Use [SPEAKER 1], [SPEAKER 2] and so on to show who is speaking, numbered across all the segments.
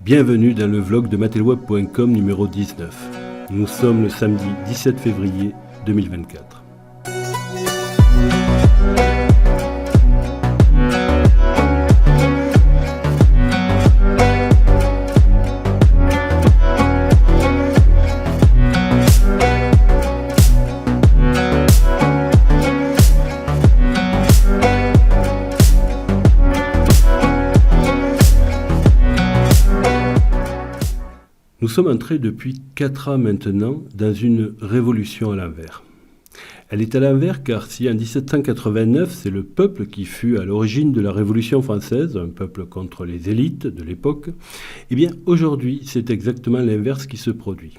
[SPEAKER 1] Bienvenue dans le vlog de mattelweb.com numéro 19. Nous sommes le samedi 17 février 2024. Nous sommes entrés depuis 4 ans maintenant dans une révolution à l'envers. Elle est à l'envers car si en 1789 c'est le peuple qui fut à l'origine de la Révolution française, un peuple contre les élites de l'époque, eh bien aujourd'hui c'est exactement l'inverse qui se produit.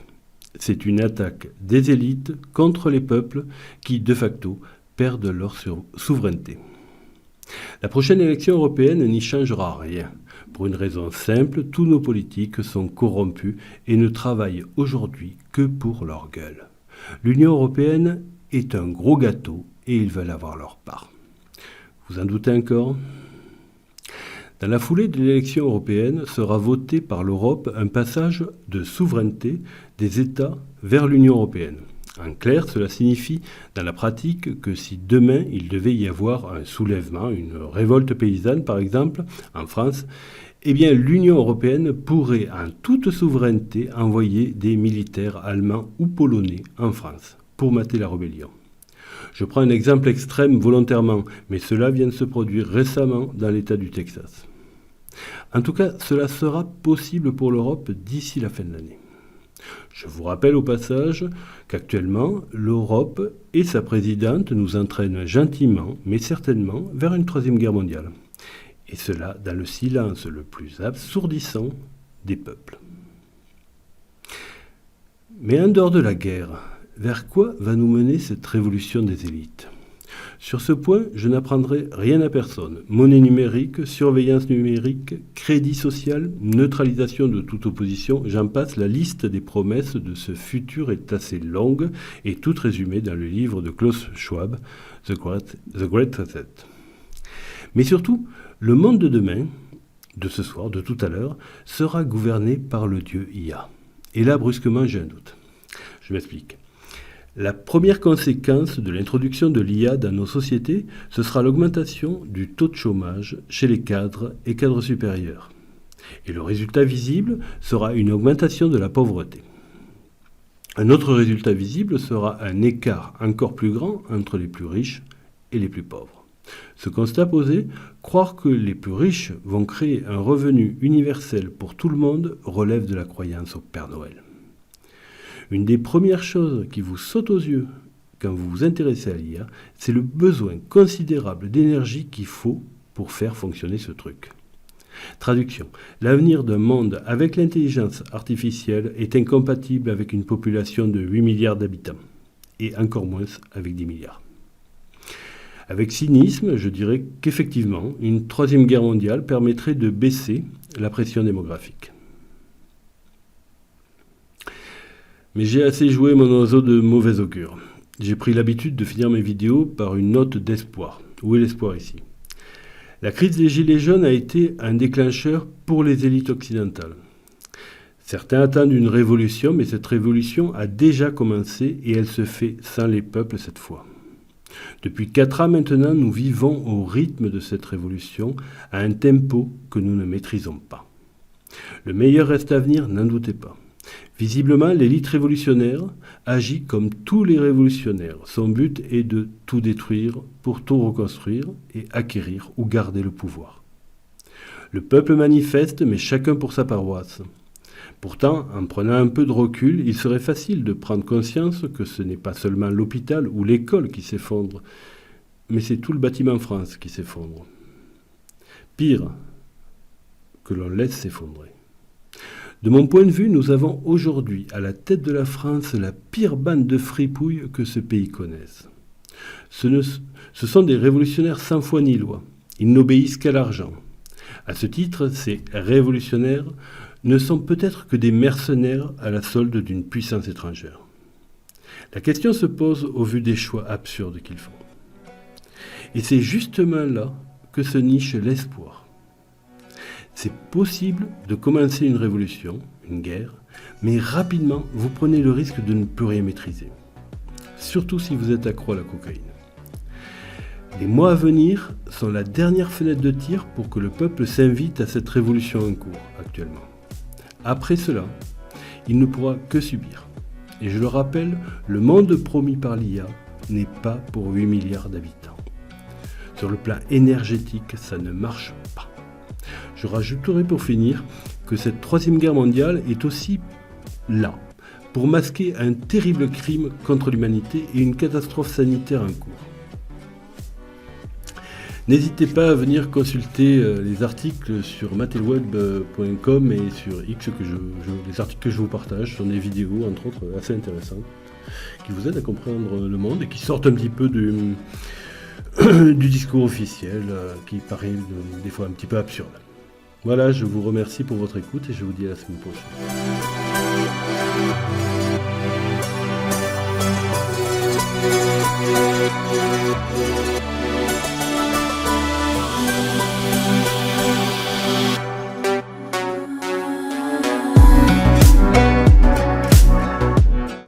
[SPEAKER 1] C'est une attaque des élites contre les peuples qui de facto perdent leur souveraineté. La prochaine élection européenne n'y changera rien. Pour une raison simple, tous nos politiques sont corrompus et ne travaillent aujourd'hui que pour leur gueule. L'Union européenne est un gros gâteau et ils veulent avoir leur part. Vous en doutez encore ? Dans la foulée de l'élection européenne sera voté par l'Europe un passage de souveraineté des États vers l'Union européenne. En clair, cela signifie dans la pratique que si demain il devait y avoir un soulèvement, une révolte paysanne par exemple, en France, eh bien l'Union européenne pourrait en toute souveraineté envoyer des militaires allemands ou polonais en France pour mater la rébellion. Je prends un exemple extrême volontairement, mais cela vient de se produire récemment dans l'État du Texas. En tout cas, cela sera possible pour l'Europe d'ici la fin de l'année. Je vous rappelle au passage qu'actuellement, l'Europe et sa présidente nous entraînent gentiment, mais certainement, vers une troisième guerre mondiale. Et cela dans le silence le plus assourdissant des peuples. Mais en dehors de la guerre, vers quoi va nous mener cette révolution des élites ? Sur ce point, je n'apprendrai rien à personne. Monnaie numérique, surveillance numérique, crédit social, neutralisation de toute opposition, j'en passe, la liste des promesses de ce futur est assez longue et toute résumée dans le livre de Klaus Schwab, The Great Reset. Mais surtout, le monde de demain, de ce soir, de tout à l'heure, sera gouverné par le dieu IA. Et là, brusquement, j'ai un doute. Je m'explique. La première conséquence de l'introduction de l'IA dans nos sociétés, ce sera l'augmentation du taux de chômage chez les cadres et cadres supérieurs. Et le résultat visible sera une augmentation de la pauvreté. Un autre résultat visible sera un écart encore plus grand entre les plus riches et les plus pauvres. Ce constat posé, croire que les plus riches vont créer un revenu universel pour tout le monde relève de la croyance au Père Noël. Une des premières choses qui vous saute aux yeux quand vous vous intéressez à l'IA, c'est le besoin considérable d'énergie qu'il faut pour faire fonctionner ce truc. Traduction. L'avenir d'un monde avec l'intelligence artificielle est incompatible avec une population de 8 milliards d'habitants, et encore moins avec 10 milliards. Avec cynisme, je dirais qu'effectivement, une troisième guerre mondiale permettrait de baisser la pression démographique. Mais j'ai assez joué mon oiseau de mauvais augure. J'ai pris l'habitude de finir mes vidéos par une note d'espoir. Où est l'espoir ici ? La crise des Gilets jaunes a été un déclencheur pour les élites occidentales. Certains attendent une révolution, mais cette révolution a déjà commencé et elle se fait sans les peuples cette fois. Depuis 4 ans maintenant, nous vivons au rythme de cette révolution, à un tempo que nous ne maîtrisons pas. Le meilleur reste à venir, n'en doutez pas. Visiblement, l'élite révolutionnaire agit comme tous les révolutionnaires. Son but est de tout détruire pour tout reconstruire et acquérir ou garder le pouvoir. Le peuple manifeste, mais chacun pour sa paroisse. Pourtant, en prenant un peu de recul, il serait facile de prendre conscience que ce n'est pas seulement l'hôpital ou l'école qui s'effondre, mais c'est tout le bâtiment France qui s'effondre. Pire, que l'on laisse s'effondrer. De mon point de vue, nous avons aujourd'hui à la tête de la France la pire bande de fripouilles que ce pays connaisse. Ce sont des révolutionnaires sans foi ni loi. Ils n'obéissent qu'à l'argent. À ce titre, ces révolutionnaires ne sont peut-être que des mercenaires à la solde d'une puissance étrangère. La question se pose au vu des choix absurdes qu'ils font. Et c'est justement là que se niche l'espoir. C'est possible de commencer une révolution, une guerre, mais rapidement, vous prenez le risque de ne plus rien maîtriser. Surtout si vous êtes accro à la cocaïne. Les mois à venir sont la dernière fenêtre de tir pour que le peuple s'invite à cette révolution en cours actuellement. Après cela, il ne pourra que subir. Et je le rappelle, le monde promis par l'IA n'est pas pour 8 milliards d'habitants. Sur le plan énergétique, ça ne marche pas. Je rajouterai pour finir que cette troisième guerre mondiale est aussi là, pour masquer un terrible crime contre l'humanité et une catastrophe sanitaire en cours. N'hésitez pas à venir consulter les articles sur matelweb.com et sur X, les articles que je vous partage, sont des vidéos entre autres assez intéressantes, qui vous aident à comprendre le monde et qui sortent un petit peu du discours officiel qui paraît des fois un petit peu absurde. Voilà, je vous remercie pour votre écoute et je vous dis à la semaine prochaine.